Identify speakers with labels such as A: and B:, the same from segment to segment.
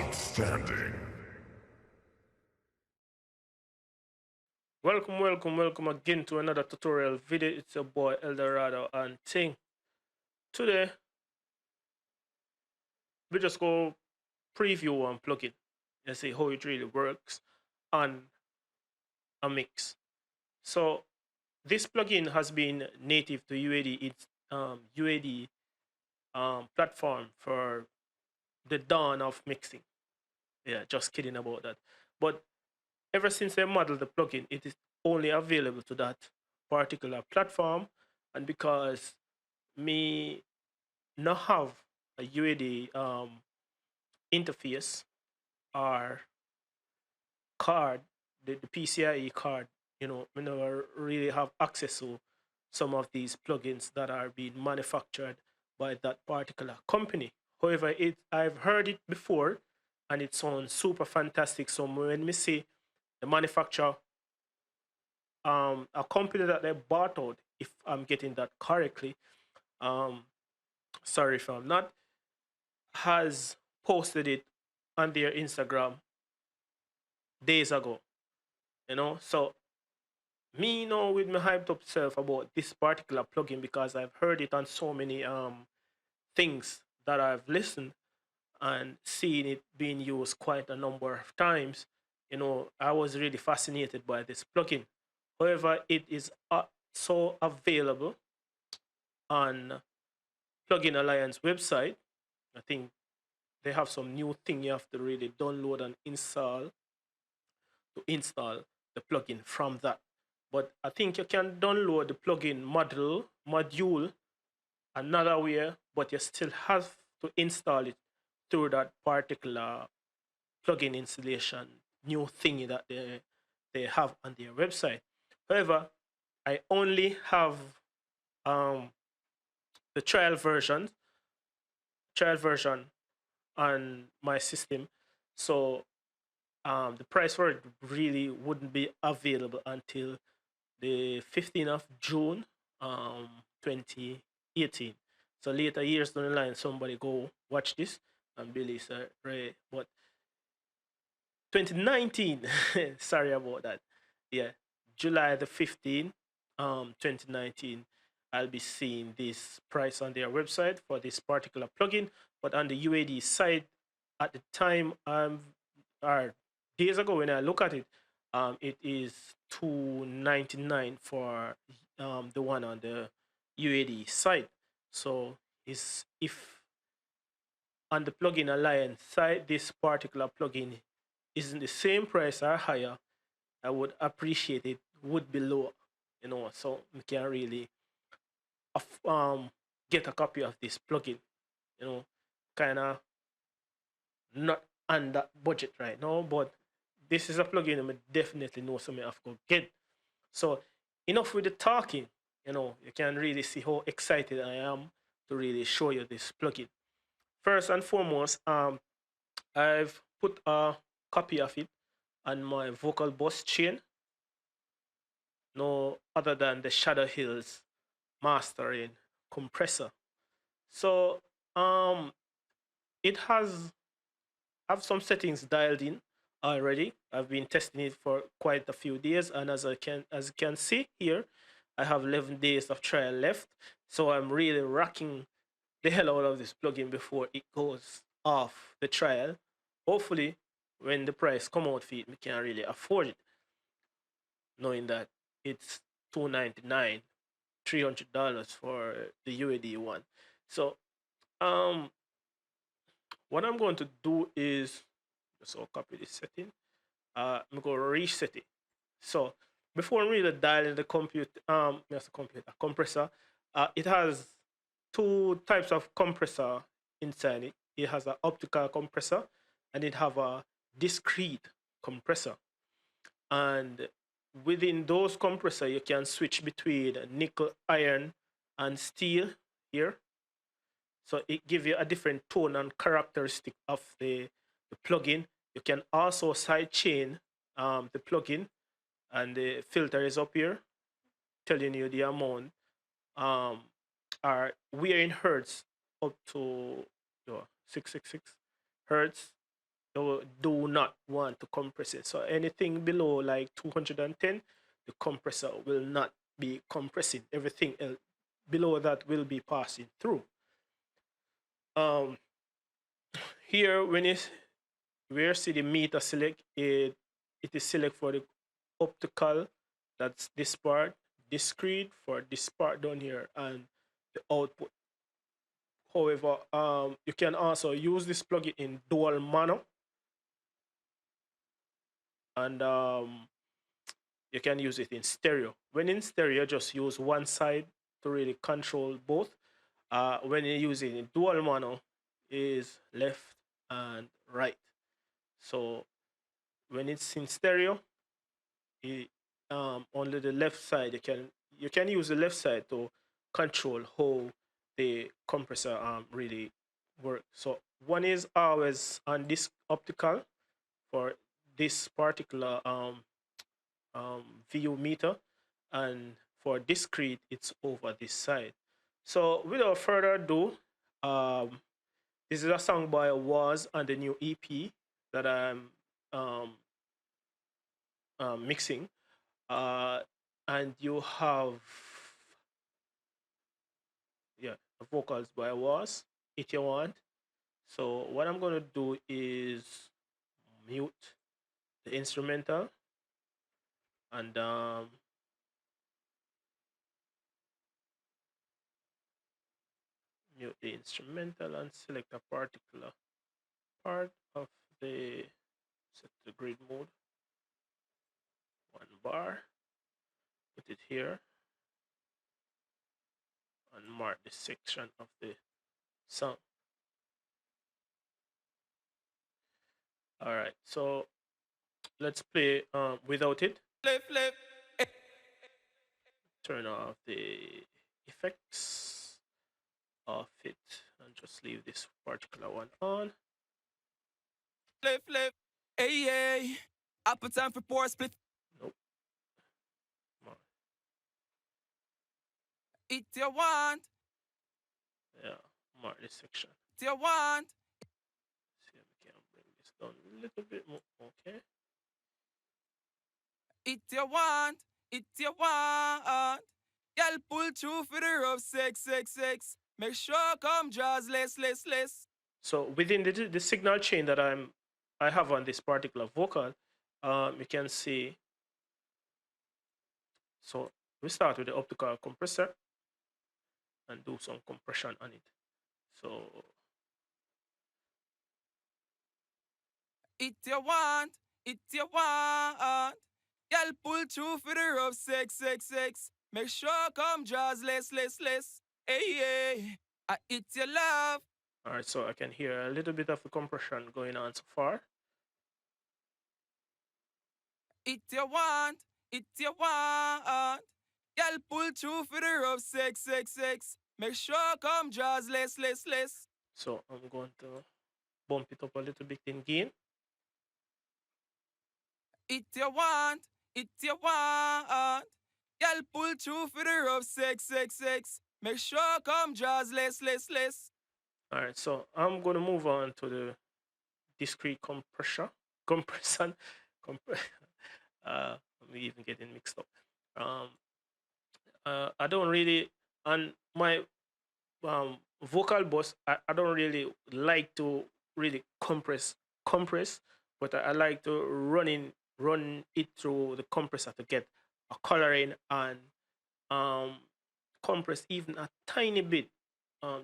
A: Outstanding.
B: Welcome again to another tutorial video. It's your boy Eldorado and Ting. Today we just go preview one plugin and see how it really works on a mix. So this plugin has been native to UAD. It's UAD platform for the dawn of mixing. Yeah, just kidding about that. But ever since they modeled the plugin, it is only available to that particular platform. And because me not have a UAD interface or card, the PCIe card, we never really have access to some of these plugins that are being manufactured by that particular company. However, I've heard it before and it sounds super fantastic. So when we see the manufacturer, a company that they bought out, if I'm getting that correctly, um, sorry if I'm not, has posted it on their Instagram days ago. So me with my hyped up self about this particular plugin because I've heard it on so many things that I've listened and seen it being used quite a number of times. I was really fascinated by this plugin. However, it is so available on Plugin Alliance website. I think they have some new thing you have to really download and install to install the plugin from that. But I think you can download the plugin module another way, but you still have to install it through that particular plugin installation new thingy that they have on their website. However, I only have um, the trial version on my system, so the price for it really wouldn't be available until the 15th of June, 2018. So later years down the line, somebody go watch this and Billy said, Ray, what 2019? Sorry about that. Yeah, July the 15th, 2019. I'll be seeing this price on their website for this particular plugin, but on the UAD side, at the time or days ago when I look at it, it is 299 for the one on the UAD site. So is if on the plugin alliance side this particular plugin isn't the same price or higher, I would appreciate it would be lower, so we can really get a copy of this plugin, kind of not on that budget right now, but this is a plugin I definitely know something I've got get. So enough with the talking, you can really see how excited I am to really show you this plugin. First and foremost, I've put a copy of it on my vocal bus chain, no other than the Shadow Hills mastering compressor. So it has have some settings dialed in already. I've been testing it for quite a few days, and as you can see here, I have 11 days of trial left. So I'm really rocking the hell out of this plugin before it goes off the trial. Hopefully, when the price come out for it, we can really afford it, knowing that it's $299, $300 for the UAD one. So, um, what I'm going to do is just copy this setting. I'm going to reset it. So, before I really dial in the compressor, it has two types of compressor inside it. It has an optical compressor and it have a discrete compressor. And within those compressor, you can switch between nickel, iron, and steel here. So it gives you a different tone and characteristic of the plugin. You can also sidechain the plugin, and the filter is up here telling you the amount um, are we are in hertz up to 666 hertz, you do not want to compress it. So anything below like 210, the compressor will not be compressing. Everything else below that will be passing through. Um, Here, when you where see the meter select, it is select for the optical, that's this part, discrete for this part down here, and the output. However, you can also use this plugin in dual mono, and you can use it in stereo. When in stereo, just use one side to really control both. When you use it in dual mono, is left and right. So when it's in stereo, it, only the left side you can use the left side to control how the compressor really works. So one is always on this optical for this particular VU meter, and for discrete it's over this side. So without further ado, um, this is a song by Was and the new EP that I'm um, mixing. uh, and you have, yeah, the vocals by Was, if you want. So what I'm gonna do is mute the instrumental, and mute the instrumental and select a particular part of the, set the grid mode, 1 bar, put it here, and mark the section of the song. All right, so let's play without it. Turn off the effects of it and just leave this particular one on. Hey, hey. Time for poor split. Nope. It you want. Yeah, mark this section. It you want. See if we can bring this down a little bit more. Okay. It you want. It you want. Y'all pull through for the rough sex. Make sure come draws less. So within the signal chain that I have on this particular vocal, you can see. So we start with the optical compressor and do some compression on it. So it you want, it you want. Y'all pull through for the rough sex. Make sure come draws less. Hey, hey. It your love. All right, so I can hear a little bit of the compression going on so far. It you want, it you want. Y'all pull through for the rough sex. Make sure come draws less. So I'm going to bump it up a little bit in gain. It you want, it you want. Y'all pull through for the rough sex. Make sure come draws less. All right, so I'm going to move on to the discrete compression. I'm even getting mixed up. I don't really, on my vocal bus, I don't really like to really compress, but I like to run it through the compressor to get a coloring, and um, compress even a tiny bit,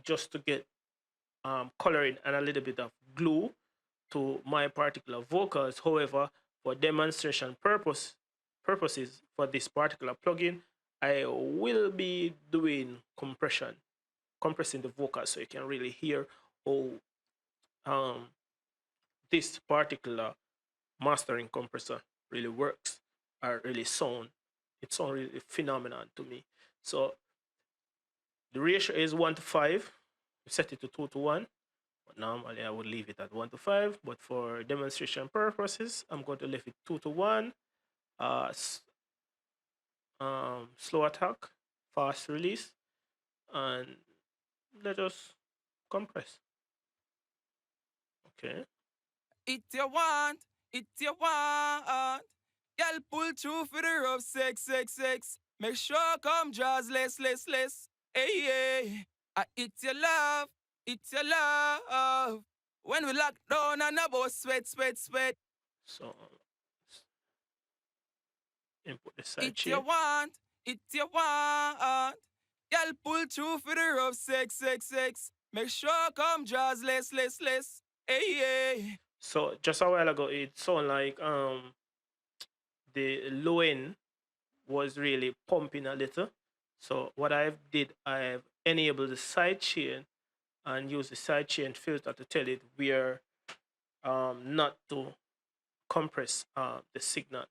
B: just to get coloring and a little bit of glue to my particular vocals. However, for demonstration purposes for this particular plugin, I will be doing compressing the vocals, so you can really hear how um, this particular mastering compressor really works, or really sound. It sounds really phenomenal to me. So the ratio is 1 to 5. We set it to 2 to 1. But normally I would leave it at 1 to 5. But for demonstration purposes, I'm going to leave it 2 to 1. Uh, Slow attack, fast release, and let us compress. Okay.
A: It you want, it you want. Girl, pull through for the rough sex. Make sure come jazz less. Hey, hey. It your love, it your love. When we lock down and about sweat.
B: So input the side
A: It you
B: chain.
A: want, it you want. Girl, pull through for the rough sex. Make sure come jazz less. Hey, hey.
B: So just a while ago, it sounded like the low end was really pumping a little. So what I've did, I've enabled the side chain and use the side chain filter to tell it where not to compress the signal.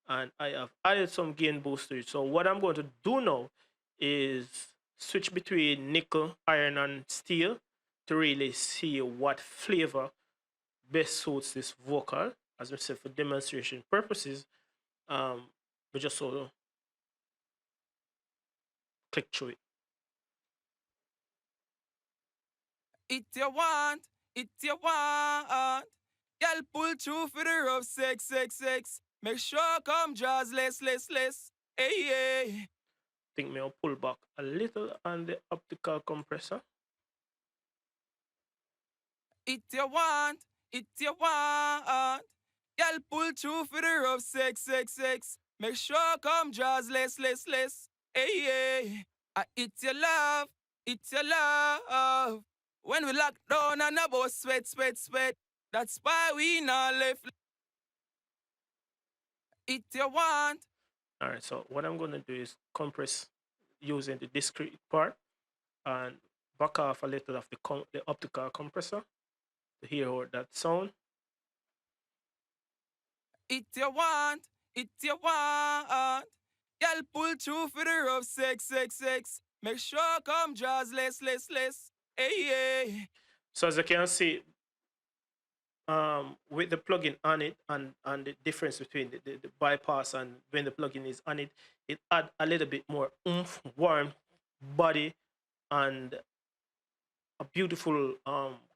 B: And I have added some gain boost to it. So what I'm going to do now is switch between nickel, iron, and steel to really see what flavor best suits this vocal. As I said, for demonstration purposes, we just sort of click through it.
A: It you want, it you want. Girl, pull through for the rough sex. Make sure come jazz less. Hey, hey.
B: Think me I'll pull back a little on the optical compressor.
A: It you want, it you want. Girl, pull through for the rough sex. Make sure come jazz less. Hey, hey. It your love, it your love. When we lock down and about sweat. That's why we not left. It you want.
B: All right, so what I'm going to do is compress using the discrete part and back off a little of the optical compressor to hear how that sound.
A: It you want, it you want. Girl, pull through for the rough sex. Make sure come jazz less. Hey, hey.
B: So as you can see, with the plugin on it and the difference between the bypass and when the plugin is on it, it add a little bit more oomph, warm body, and a beautiful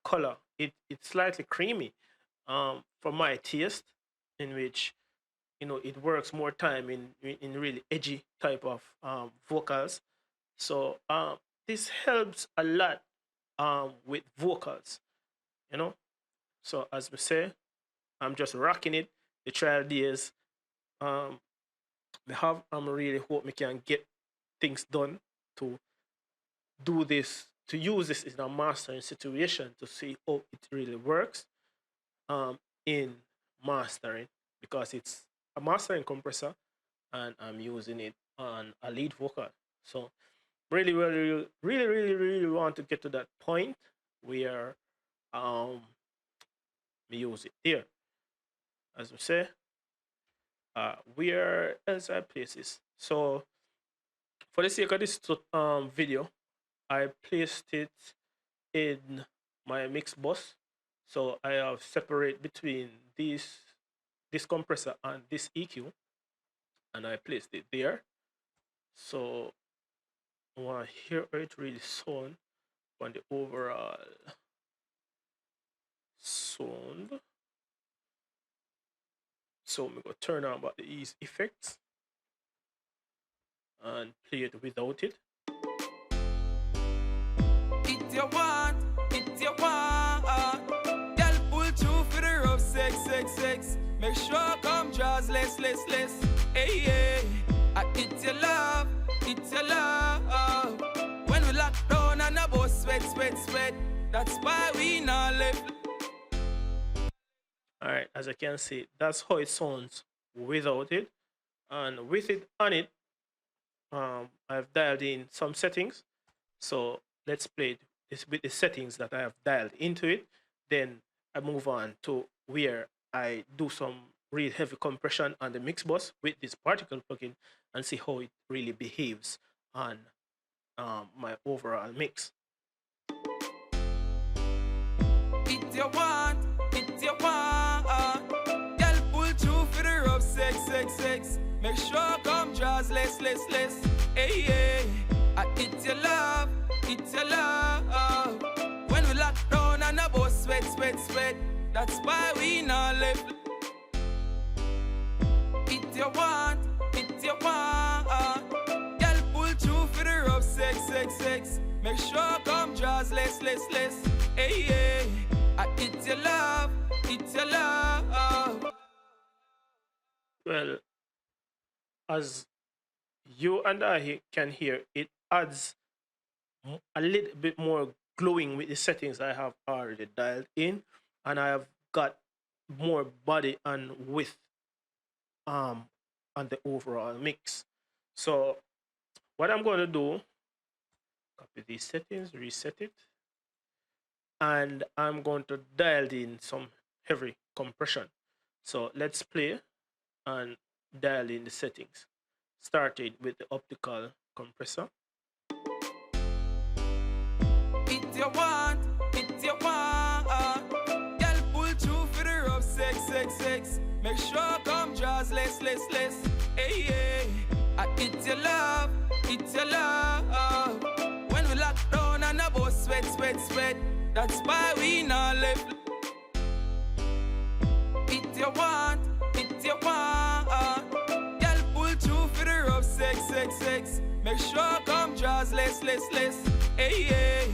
B: color. It's slightly creamy for my taste, in which it works more time in really edgy type of vocals. So this helps a lot with vocals, you know. So as we say, I'm just rocking it. The trial days, I'm really hope we can get things done to do this, to use this in a mastering situation to see how it really works in mastering, because it's a mastering compressor and I'm using it on a lead vocal. So really want to get to that point where we use it there. As we say, where else I place this? So for the sake of this video, I placed it in my mix bus. So I have separate between this compressor and this EQ, and I placed it there. So I want to hear it really sound on the overall sound. So I'm gonna turn on about the ease effects and play it without it.
A: It you want, it you want. Girl, pull through for the rough sex. Make sure come jazz less. Hey, hey. It your love, it your love. When we lock down and about sweat. That's why we not left.
B: All right, as I can see, that's how it sounds without it, and with it on it, I've dialed in some settings. So let's play this with the settings that I have dialed into it. Then I move on to where I do some real heavy compression on the mix bus with this particle plugin and see how it really behaves on my overall mix.
A: It you want, it you want. Girl, pull through for the rough sex. Make sure come jazz less. Hey, hey. It your love, it your love. When we lock down and about sweat. That's why we not left. It you want, it you want. Girl pull through for the rough sex, sex, sex. Make sure come draws less, less, less. Hey, hey. It's your love, it's your love.
B: Well, as you and I can hear, it adds a little bit more glowing with the settings I have already dialed in, and I have got more body and width um on the overall mix. So what I'm going to do, copy these settings, reset it, and I'm going to dial in some heavy compression. So let's play and dial in the settings. Started with the optical compressor.
A: It's your want, it's your want. Girl pull through for the rough sex, sex, sex. Make sure come draws less, less, less. Hey, hey. It's your love, it's your love. When we lock down and about sweat, sweat, sweat. That's why we not left. It's your want, it's your want. Girl pull through for the rough sex, sex, sex. Make sure come draws less, less, less. Hey, hey.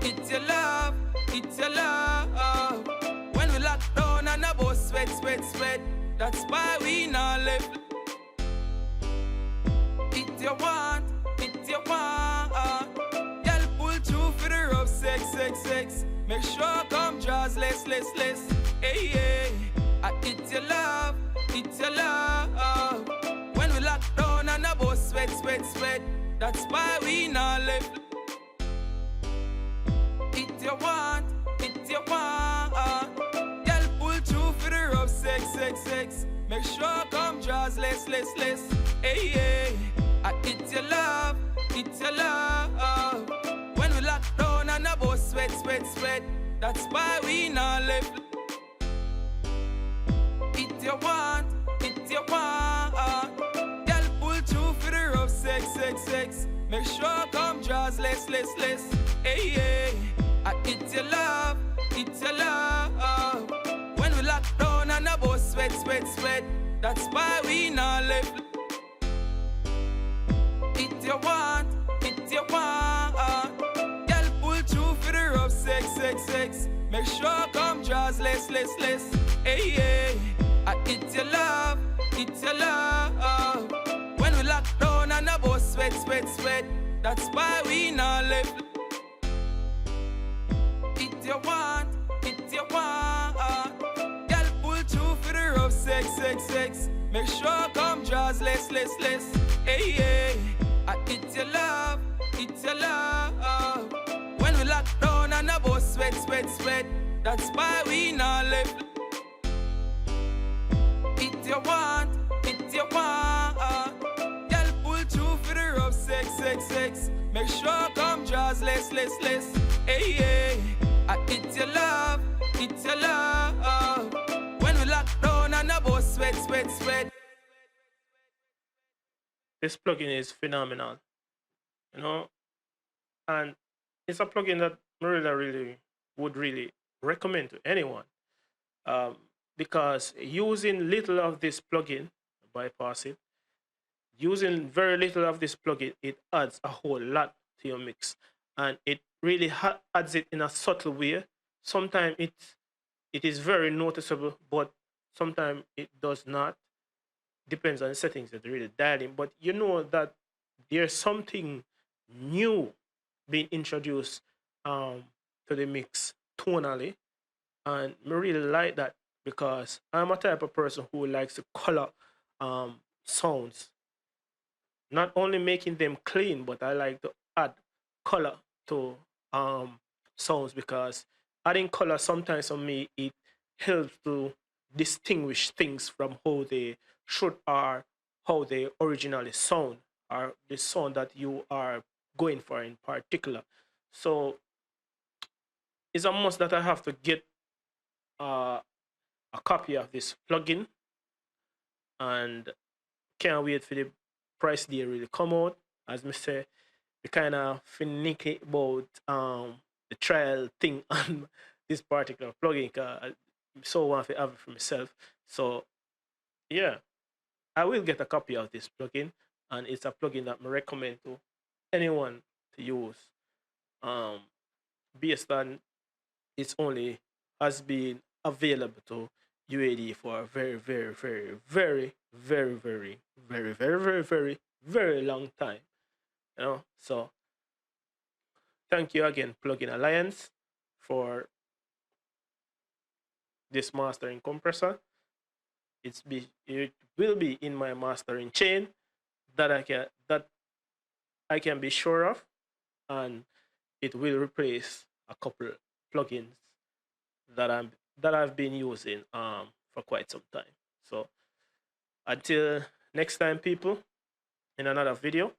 A: It's your love, it's your love. When we lock down and about sweat, sweat, sweat. That's why we not left. It's your want, it's your want. Girl pull through for the rough sex, sex, sex. Make sure come draws less, less, less. Hey, hey. It's your love, it's your love. When we lock down and about sweat, sweat, sweat. That's why we not left. It's your want, it's your want. Girl pull through for the rough sex, sex, sex. Make sure come draws less, less, less. Hey, hey. It's your love, it's your love. When we lock down and about sweat, sweat, sweat. That's why we not left. It's your want, it's your want. Girl pull through for the rough sex, sex, sex. Make sure come draws less, less, less. Hey, hey. It's your love, it's your love. When we lock down and about sweat, sweat, sweat. That's why we not left. It's your want, it's your want. Girl pull through for the rough sex, sex, sex. Make sure come draws less, less, less. Hey, hey. It's your love, it's your love. When we lock down and about sweat, sweat, sweat. That's why we not left. It's your want, it's your want. Girl pull through for the rough sex, sex, sex. Make sure come draws less, less, less. Hey, hey. It's your love, it's your love. When we lock down and about sweat, sweat, sweat. That's why we not left. It's your want, it's your want. Girl pull through for the rough sex, sex, sex. Make sure come draws less, less, less. Hey, hey. It's your love, it's your love. When we lock down and about sweat, sweat, sweat.
B: This plugin is phenomenal, and it's a plugin that I really would really recommend to anyone, um, because using little of this plugin, bypass it, using very little of this plugin, it adds a whole lot to your mix, and it really adds it in a subtle way. Sometimes it is very noticeable, but sometimes it does not. Depends on the settings that you really dial in. But you know that there's something new being introduced to the mix tonally, and I really like that because I'm a type of person who likes to color sounds, not only making them clean, but I like to add color to sounds, because adding color sometimes for me it helps to distinguish things from how they should or how they originally sound, or the sound that you are going for in particular. So it's a must that I have to get uh, a copy of this plugin, and can't wait for the price deal really come out. As me say, we kind of finicky about the trial thing on this particular plugin. so want to have it for myself. So yeah, I will get a copy of this plugin, and it's a plugin that I recommend to anyone to use. Um, Based on it's only has been available to UAD for a very, very, very, very, very, very, very, very, very, very, very long time. You know, so thank you again, Plugin Alliance, for this mastering compressor. It will be in my mastering chain that I can be sure of, and it will replace a couple plugins that I've been using for quite some time. So until next time, people, in another video.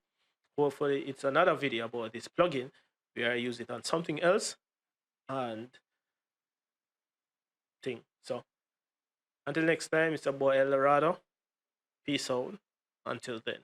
B: Hopefully, it's another video about this plugin where I use it on something else and thing. So until next time, it's a boy El Dorado. Peace out. Until then.